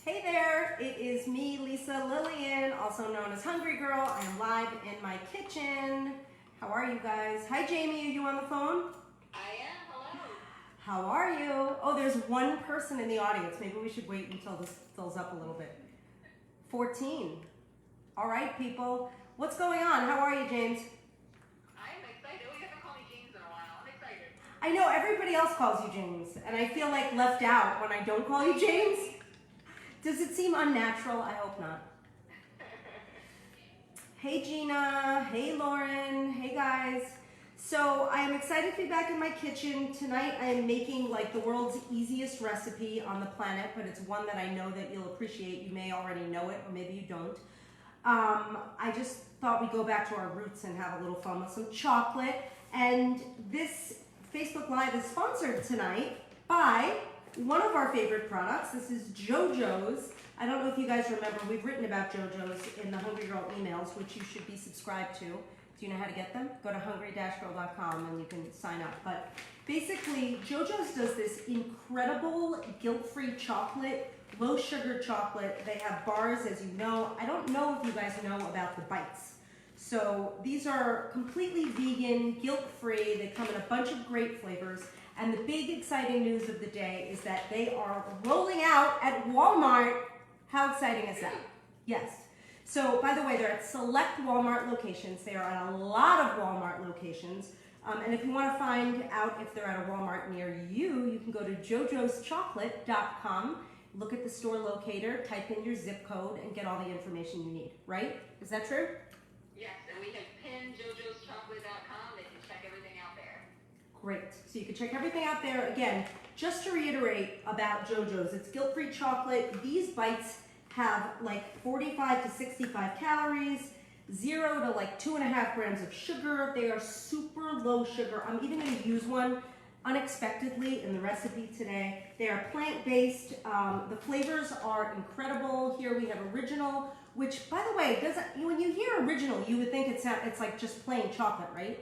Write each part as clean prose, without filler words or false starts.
Hey there, it is me, Lisa Lillian, also known as Hungry Girl. I am live in my kitchen. How are you guys? Hi Jamie, are you on the phone? I am, hello. How are you? Oh, there's one person in the audience. Maybe we should wait until this fills up a little bit. 14. All right, people. What's going on? How are you, James? I'm excited. Oh, you haven't called me James in a while. I'm excited. I know everybody else calls you James, and I feel like left out when I don't call you James. Does it seem unnatural? I hope not. Hey Gina, hey Lauren, hey guys. So I am excited to be back in my kitchen. Tonight I am making like the world's easiest recipe on the planet, but it's one that I know that you'll appreciate. You may already know it, or maybe you don't. I just thought we'd go back to our roots and have a little fun with some chocolate. And this Facebook Live is sponsored tonight by one of our favorite products. This is JoJo's. I don't know if you guys remember, we've written about JoJo's in the Hungry Girl emails, which you should be subscribed to. Do you know how to get them? Go to hungry-girl.com and you can sign up. But basically, JoJo's does this incredible guilt-free chocolate, low sugar chocolate. They have bars, as you know. I don't know if you guys know about the bites. So these are completely vegan, guilt-free. They come in a bunch of great flavors. And the big exciting news of the day is that they are rolling out at Walmart. How exciting is that? Yes. So, by the way, they're at select Walmart locations. They are at a lot of Walmart locations. And if you want to find out if they're at a Walmart near you, you can go to jojoschocolate.com, look at the store locator, type in your zip code, and get all the information you need, right? Is that true? Yes, and we have pinned jojoschocolate.com. They can check everything out there. Great. So you can check everything out there. Again, just to reiterate about JoJo's, it's guilt-free chocolate. These bites have like 45 to 65 calories, 0 to like 2.5 grams of sugar. They are super low sugar. I'm even going to use one unexpectedly in the recipe today. They are plant-based. The flavors are incredible. Here we have original, which, by the way, when you hear original, you would think it's like just plain chocolate, right?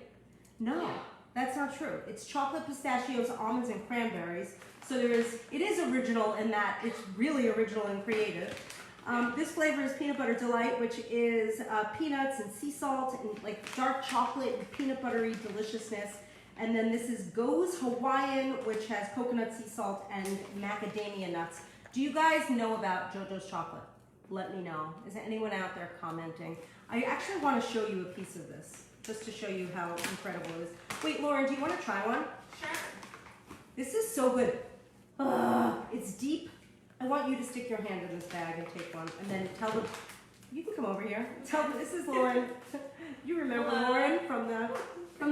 No. Yeah. That's not true. It's chocolate, pistachios, almonds, and cranberries. So it is original in that it's really original and creative. This flavor is Peanut Butter Delight, which is peanuts and sea salt and like dark chocolate and peanut buttery deliciousness. And then this is Goes Hawaiian, which has coconut, sea salt, and macadamia nuts. Do you guys know about JoJo's chocolate? Let me know. Is there anyone out there commenting? I actually want to show you a piece of this, just to show you how incredible it is. Wait, Lauren, do you want to try one? Sure. This is so good. It's deep. I want you to stick your hand in this bag and take one, and then tell them. You can come over here. Tell them this is Lauren. You remember Hello. Lauren from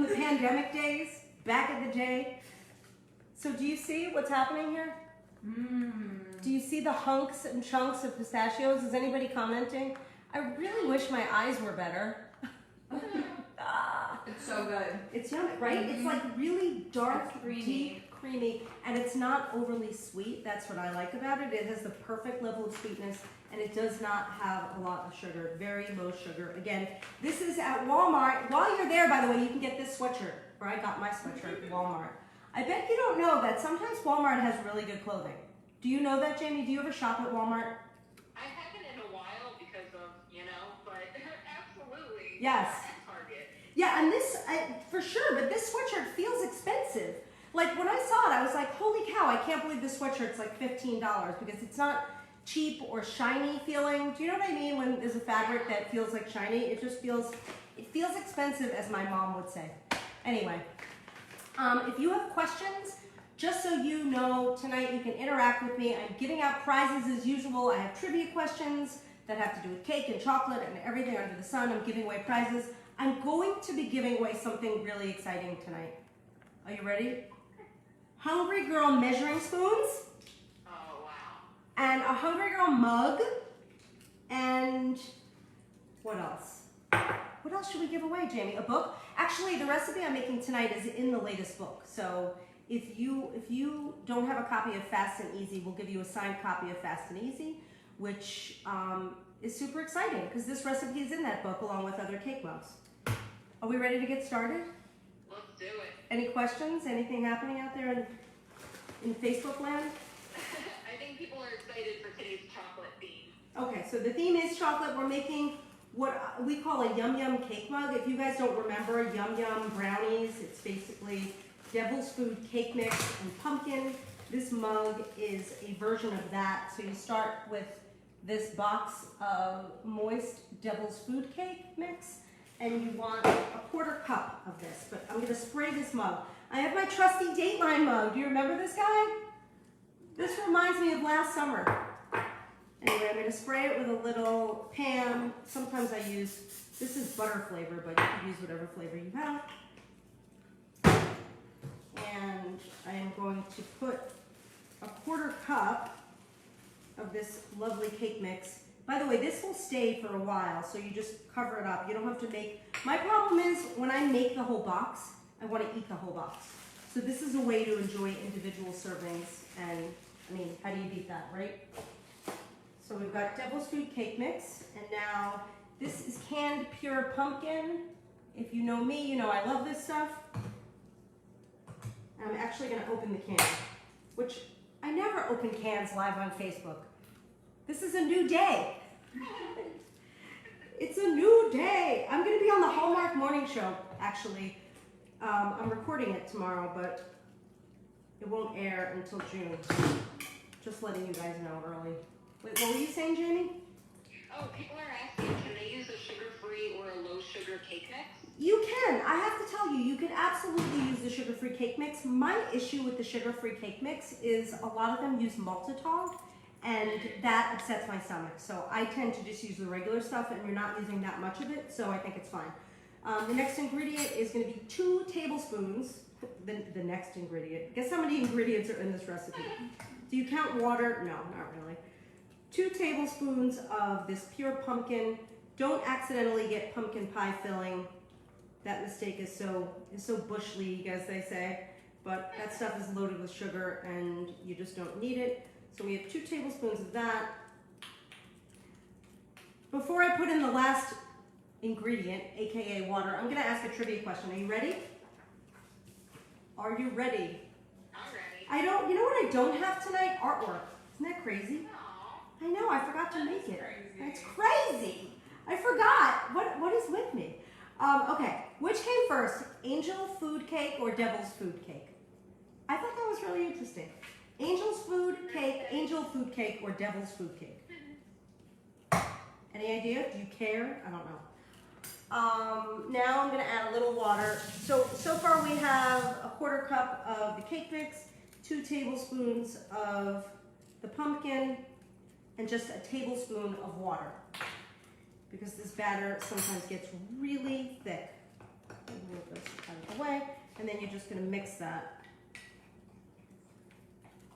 the pandemic days, back in the day. So do you see what's happening here? Do you see the hunks and chunks of pistachios? Is anybody commenting? I really wish my eyes were better. It's so good. It's yummy, right? It's like really dark, It's creamy. deep, creamy, and it's not overly sweet. That's what I like about it. It has the perfect level of sweetness, and it does not have a lot of sugar. Very low sugar. Again, this is at Walmart. While you're there, by the way, you can get this sweatshirt, where I got my sweatshirt at Walmart. I bet you don't know that sometimes Walmart has really good clothing. Do you know that, Jamie? Do you ever shop at Walmart? I haven't in a while because of, but absolutely. Yes. At Target. Yeah, and this, for sure, but this sweatshirt feels expensive. Like, when I saw it, I was like, holy cow, I can't believe this sweatshirt's like $15 because it's not cheap or shiny feeling. Do you know what I mean when there's a fabric that feels like shiny? It feels expensive, as my mom would say. Anyway, if you have questions, just so you know, tonight you can interact with me. I'm giving out prizes as usual. I have trivia questions that have to do with cake and chocolate and everything under the sun. I'm giving away prizes. I'm going to be giving away something really exciting tonight. Are you ready? Hungry Girl measuring spoons, Oh, wow. and a Hungry Girl mug, and what else? What else should we give away, Jamie? A book? Actually, the recipe I'm making tonight is in the latest book. So if you don't have a copy of Fast and Easy, we'll give you a signed copy of Fast and Easy, which is super exciting because this recipe is in that book along with other cake mugs. Are we ready to get started? Let's do it. Any questions? Anything happening out there in Facebook land? I I think people are excited for today's chocolate theme. Okay, so the theme is chocolate. We're making what we call a Yum Yum cake mug. If you guys don't remember, Yum Yum brownies, it's basically Devil's Food cake mix and pumpkin. This mug is a version of that. So you start with this box of moist Devil's Food cake mix, and you want a quarter cup of this, but I'm gonna spray this mug. I have my trusty Dateline mug. Do you remember this guy? This reminds me of last summer. Anyway, I'm gonna spray it with a little Pam. Sometimes I use, this is butter flavor, but you can use whatever flavor you have. And I am going to put a quarter cup of this lovely cake mix. By the way, this will stay for a while, so you just cover it up. You don't have to make, my problem is when I make the whole box, I want to eat the whole box. So this is a way to enjoy individual servings, and I mean, how do you beat that, right? So we've got Devil's Food cake mix, and now this is canned pure pumpkin. If you know me, you know I love this stuff. I'm actually going to open the can, which I never open cans live on Facebook. This is a new day. It's a new day. I'm going to be on the Hallmark Morning Show, actually. I'm recording it tomorrow, but it won't air until June. Just letting you guys know early. Wait, what were you saying, Jamie? Oh, people are asking, can they use a sugar-free or a low-sugar cake mix? You can. I have to tell you, you can absolutely use the sugar-free cake mix. My issue with the sugar-free cake mix is a lot of them use maltitol, and that upsets my stomach. So I tend to just use the regular stuff, and you're not using that much of it, so I think it's fine. The next ingredient is going to be 2 tablespoons. The next ingredient. Guess how many ingredients are in this recipe? Do you count water? No, not really. 2 tablespoons of this pure pumpkin. Don't accidentally get pumpkin pie filling. That mistake is so bush league, as they say. But that stuff is loaded with sugar, and you just don't need it. So we have 2 tablespoons of that. Before I put in the last ingredient, aka water, I'm gonna ask a trivia question. Are you ready? Are you ready? I'm ready. You know what I don't have tonight? Artwork. Isn't that crazy? Aw. I know, I forgot to make it. crazy. It's crazy. I forgot. What is with me? Okay, which came first? Angel food cake or Devil's food cake? I thought that was really interesting. Angel's food cake, or Devil's food cake? Any idea? Do you care? I don't know. Now I'm gonna add a little water. So far we have a quarter cup of the cake mix, 2 tablespoons of the pumpkin, and just a tablespoon of water. Because this batter sometimes gets really thick. Move this out of the way, and then you're just gonna mix that.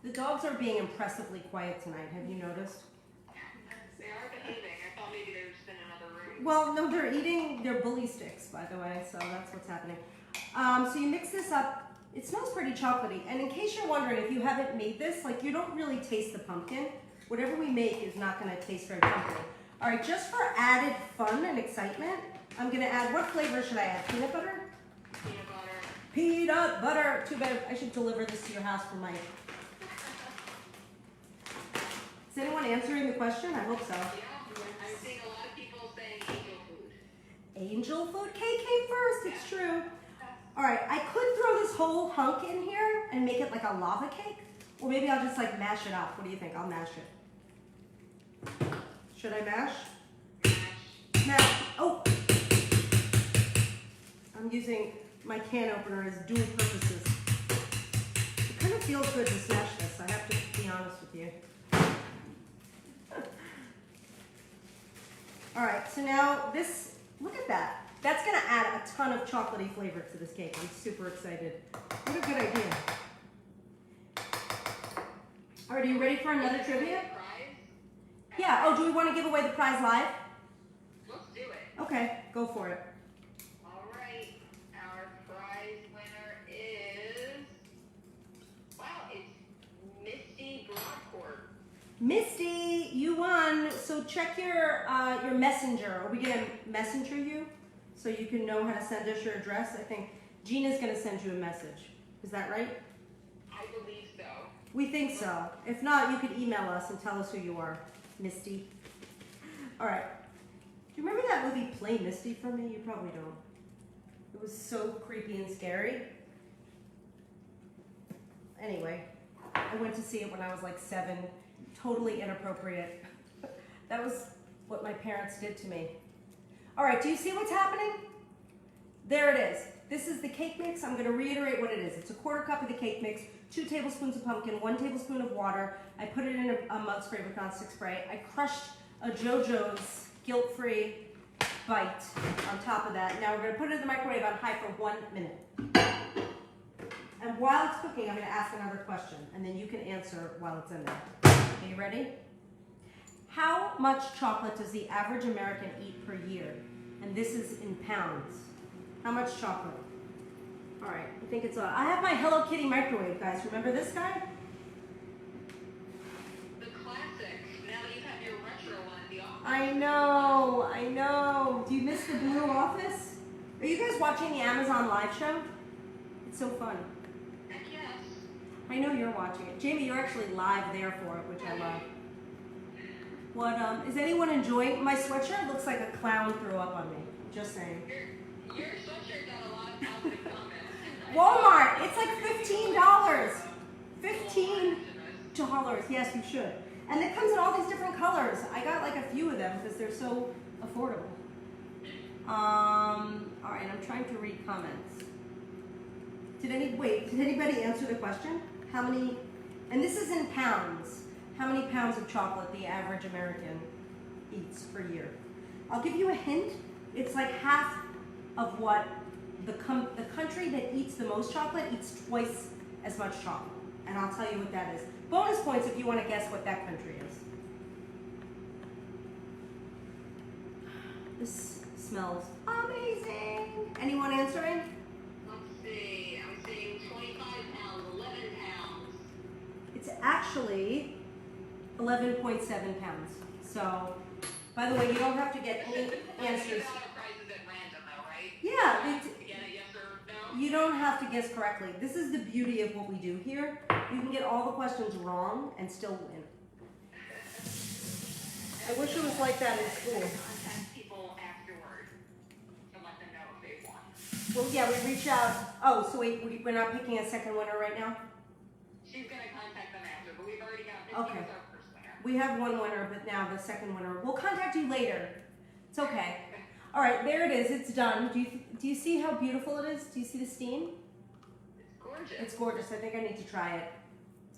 The dogs are being impressively quiet tonight, have you noticed? They are behaving. I thought maybe they were just in another room. Well, no, they're eating their bully sticks, by the way, so that's what's happening. So you mix this up. It smells pretty chocolatey. And in case you're wondering, if you haven't made this, like you don't really taste the pumpkin. Whatever we make is not gonna taste very pumpkin. All right, just for added fun and excitement, I'm gonna add, what flavor should I add? Peanut butter? Peanut butter. Peanut butter. Too bad I should deliver this to your house for Mike. Is anyone answering the question? I hope so. Yeah, I'm seeing a lot of people saying angel food. Angel food cake came first, it's true. All right, I could throw this whole hunk in here and make it like a lava cake, or maybe I'll just like mash it up. What do you think? I'll mash it. Should I mash? Mash. Oh! I'm using my can opener as dual purposes. It kind of feels good to smash this, I have to be honest with you. All right, so now this, look at that. That's gonna add a ton of chocolatey flavor to this cake. I'm super excited. What a good idea. All right, are you ready for another trivia? Prize? Yeah, oh, do we wanna give away the prize live? Let's do it. Okay, go for it. All right. Our prize winner is, wow, it's Misty Broadcourt. Misty, you won. So check your messenger. Are we gonna messenger you so you can know how to send us your address? I think Gina's gonna send you a message. Is that right? I believe so. We think so. If not, you could email us and tell us who you are, Misty. All right. Do you remember that movie Play Misty for Me? You probably don't. It was so creepy and scary. Anyway, I went to see it when I was like 7. Totally inappropriate. That was what my parents did to me. All right, do you see what's happening? There it is. This is the cake mix. I'm going to reiterate what it is. It's a 1/4 cup of the cake mix, 2 tablespoons of pumpkin, 1 tablespoon of water. I put it in a mug spray with nonstick spray. I crushed a JoJo's guilt-free bite on top of that. Now we're going to put it in the microwave on high for 1 minute. And while it's cooking, I'm going to ask another question, and then you can answer while it's in there. Are you ready? How much chocolate does the average American eat per year? And this is in pounds. How much chocolate? All right, I think it's on. I have my Hello Kitty microwave, guys. Remember this guy? The classic. Now that you have your retro one at the office. I know. Do you miss the blue office? Are you guys watching the Amazon live show? It's so fun. Heck yes. I know you're watching it. Jamie, you're actually live there for it, which I love. What, is anyone enjoying my sweatshirt? Looks like a clown threw up on me. Just saying. Your sweatshirt got a lot of positive comments. Walmart, it's like $15. $15. Yes, you should. And it comes in all these different colors. I got like a few of them because they're so affordable. All right, I'm trying to read comments. Did anybody answer the question? How many, and this is in pounds, how many pounds of chocolate the average American eats per year? I'll give you a hint. It's like half of what the country that eats the most chocolate eats twice as much chocolate. And I'll tell you what that is. Bonus points if you want to guess what that country is. This smells amazing. Anyone answering? Let's see. I'm seeing 25 pounds, 11 pounds. It's actually 11.7 pounds. So, by the way, you don't have to get any answers. You got our prizes at random though, right? Yeah, To get a yes or no? you don't have to guess correctly. This is the beauty of what we do here. You can get all the questions wrong and still win. I wish it was like that in school. Contact people afterward to let them know if they won. Well, yeah, we reach out. Oh, so wait, we're not picking a second winner right now? She's gonna contact them after, but we've already got this. Okay. Here's our first winner. We have one winner, but now the second winner. We'll contact you later. It's okay. All right, there it is. It's done. Do you see how beautiful it is? Do you see the steam? It's gorgeous. It's gorgeous. I think I need to try it.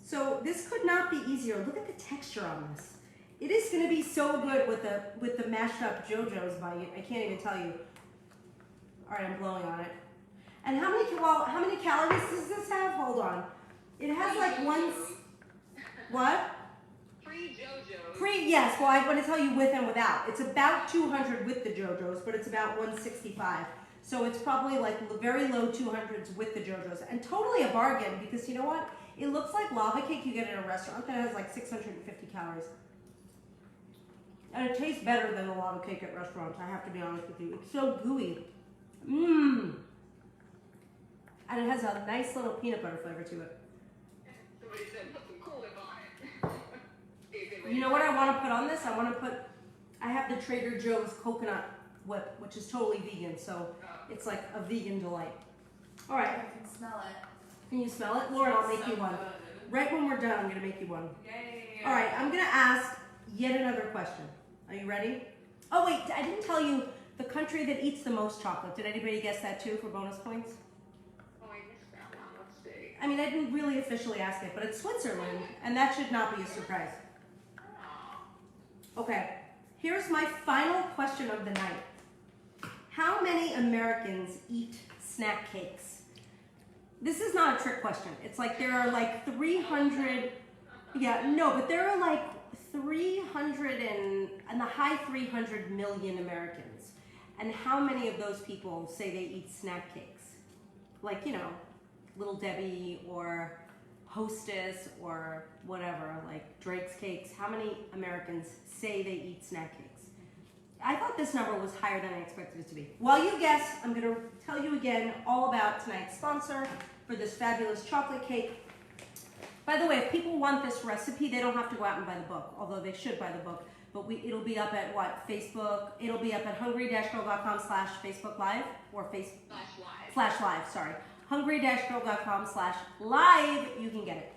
So this could not be easier. Look at the texture on this. It is going to be so good with the mashed up JoJo's bite. I can't even tell you. All right, I'm blowing on it. And how many calories does this have? Hold on. It has like one. What? Pre-JoJo's. Yes. Well, I want to tell you with and without. It's about 200 with the JoJo's, but it's about 165. So it's probably like very low 200s with the JoJo's, and totally a bargain because you know what? It looks like lava cake you get in a restaurant that has like 650 calories. And it tastes better than a lava cake at restaurants, I have to be honest with you. It's so gooey. Mmm. And it has a nice little peanut butter flavor to it. Somebody said put some Cool Whip on it. You know what I want to put on this? I have the Trader Joe's coconut whip, which is totally vegan, so it's like a vegan delight. All right. I can smell it. Can you smell it? Lauren, I'll make So you one. good. Right when we're done, I'm going to make you one. Yay. All right, I'm going to ask yet another question. Are you ready? Oh, wait, I didn't tell you the country that eats the most chocolate. Did anybody guess that too for bonus points? Oh, I missed that one. Let's see. I mean, I didn't really officially ask it, but it's Switzerland, and that should not be a surprise. Okay, here's my final question of the night. How many Americans eat snack cakes? This is not a trick question. It's like there are like 300, but there are like 300 and in the high 300 million Americans. And how many of those people say they eat snack cakes? Like, you know, Little Debbie or Hostess or whatever, like Drake's Cakes. How many Americans say they eat snack cakes? I thought this number was higher than I expected it to be. While you guess, I'm going to tell you again all about tonight's sponsor for this fabulous chocolate cake. By the way, if people want this recipe, they don't have to go out and buy the book, although they should buy the book. But it'll be up at what? Facebook. It'll be up at hungry-girl.com/Facebook Live or /live. Sorry, hungry-girl.com/live. You can get it.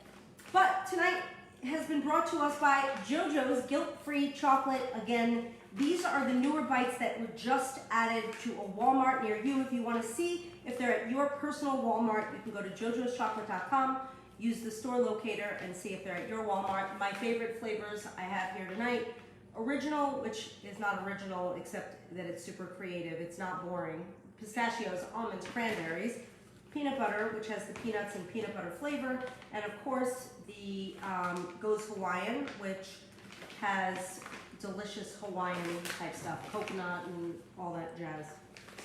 But tonight has been brought to us by JoJo's Guilt-Free Chocolate. Again, these are the newer bites that were just added to a Walmart near you. If you want to see if they're at your personal Walmart, you can go to jojoschocolate.com, use the store locator, and see if they're at your Walmart. My favorite flavors I have here tonight: original, which is not original except that it's super creative. It's not boring. Pistachios, almonds, cranberries. Peanut butter, which has the peanuts and peanut butter flavor. And of course, the Goes Hawaiian, which has delicious Hawaiian type stuff, coconut and all that jazz.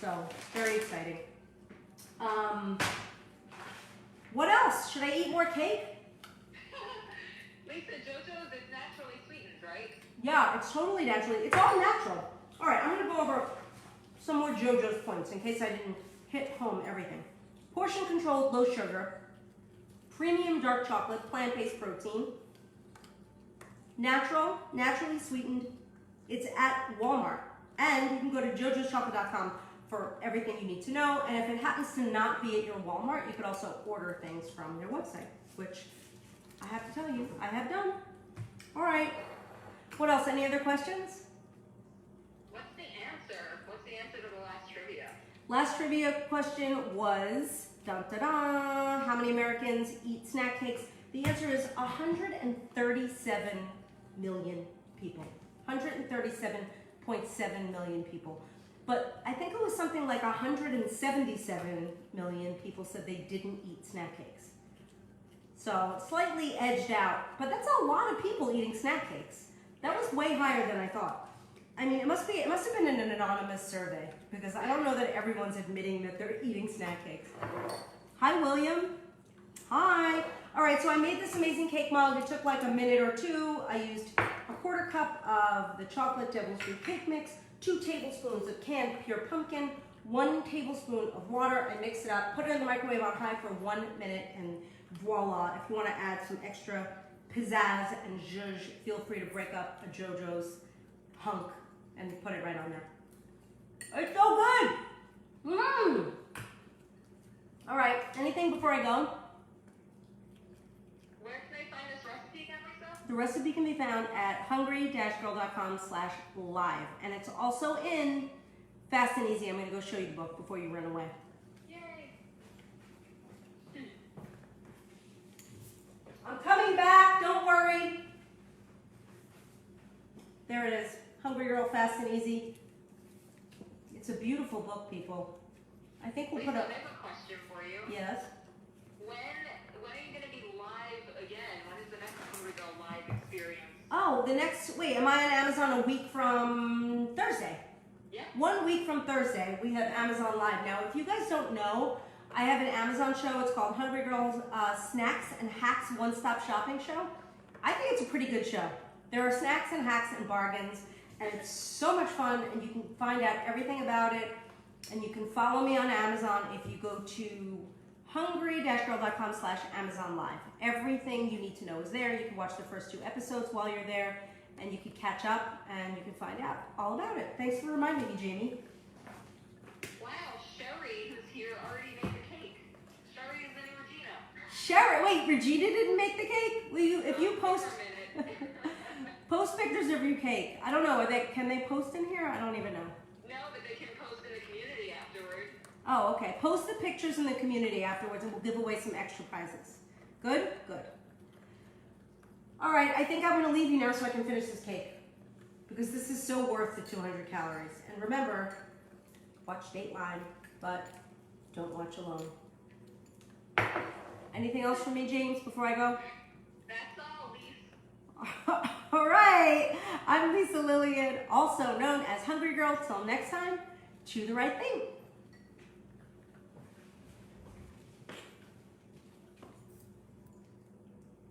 So, very exciting. What else? Should I eat more cake? Lisa, JoJo's is naturally sweetened, right? Yeah, it's totally naturally. It's all natural. All right, I'm going to go over some more JoJo's points in case I didn't hit home everything. Portion controlled, low sugar, premium dark chocolate, plant-based protein, natural, naturally sweetened. It's at Walmart. And you can go to jojoschocolate.com for everything you need to know. And if it happens to not be at your Walmart, you could also order things from their website, which I have to tell you, I have done. All right. What else? Any other questions? What's the answer? What's the answer to the last trivia? Last trivia question was, dun, da, da, how many Americans eat snack cakes? The answer is 137 million people. 137.7 million people. But I think it was something like 177 million people said they didn't eat snack cakes. So slightly edged out, but that's a lot of people eating snack cakes. That was way higher than I thought. I mean, it must have been an anonymous survey because I don't know that everyone's admitting that they're eating snack cakes. Hi, William. Hi. All right, so I made this amazing cake mug. It took like a minute or two. I used a quarter cup of the chocolate Devil's Food cake mix, 2 tablespoons of canned pure pumpkin, 1 tablespoon of water. I mixed it up, put it in the microwave on high for 1 minute, and voila. If you want to add some extra pizzazz and zhuzh, feel free to break up a JoJo's hunk and put it right on there. It's so good! Mmm! All right, anything before I go? Where can I find this recipe again, Lisa? The recipe can be found at hungry-girl.com/live. And it's also in Fast and Easy. I'm going to go show you the book before you run away. Yay! I'm coming back, don't worry. There it is, Hungry Girl, Fast and Easy. It's a beautiful book, people. I think we'll Lisa, put up. I have a question for you. Yes. When are you going to be live again? When is the next Hungry Girl live experience? Oh, wait, am I on Amazon a week from Thursday? Yeah. 1 week from Thursday, we have Amazon Live. Now, if you guys don't know, I have an Amazon show. It's called Hungry Girls Snacks and Hacks One-Stop Shopping Show. I think it's a pretty good show. There are snacks and hacks and bargains, and it's so much fun, and you can find out everything about it, and you can follow me on Amazon if you go to hungry-girl.com/Amazon Live. Everything you need to know is there. You can watch the first 2 episodes while you're there, and you can catch up, and you can find out all about it. Thanks for reminding me, Jamie. Wow, Sherry, who's here, already made the cake. Sherry is the new Regina. Sherry, wait, Regina didn't make the cake? Will you, if you post, For a minute. post pictures of your cake. I don't know, can they post in here? I don't even know. No, but they can post in the community afterward. Oh, okay. Post the pictures in the community afterwards and we'll give away some extra prizes. Good? Good. All right, I think I'm going to leave you now so I can finish this cake. Because this is so worth the 200 calories. And remember, watch Dateline, but don't watch alone. Anything else from me, James, before I go? That's all, Lisa. All right. I'm Lisa Lillian, also known as Hungry Girl. Till next time, chew the right thing.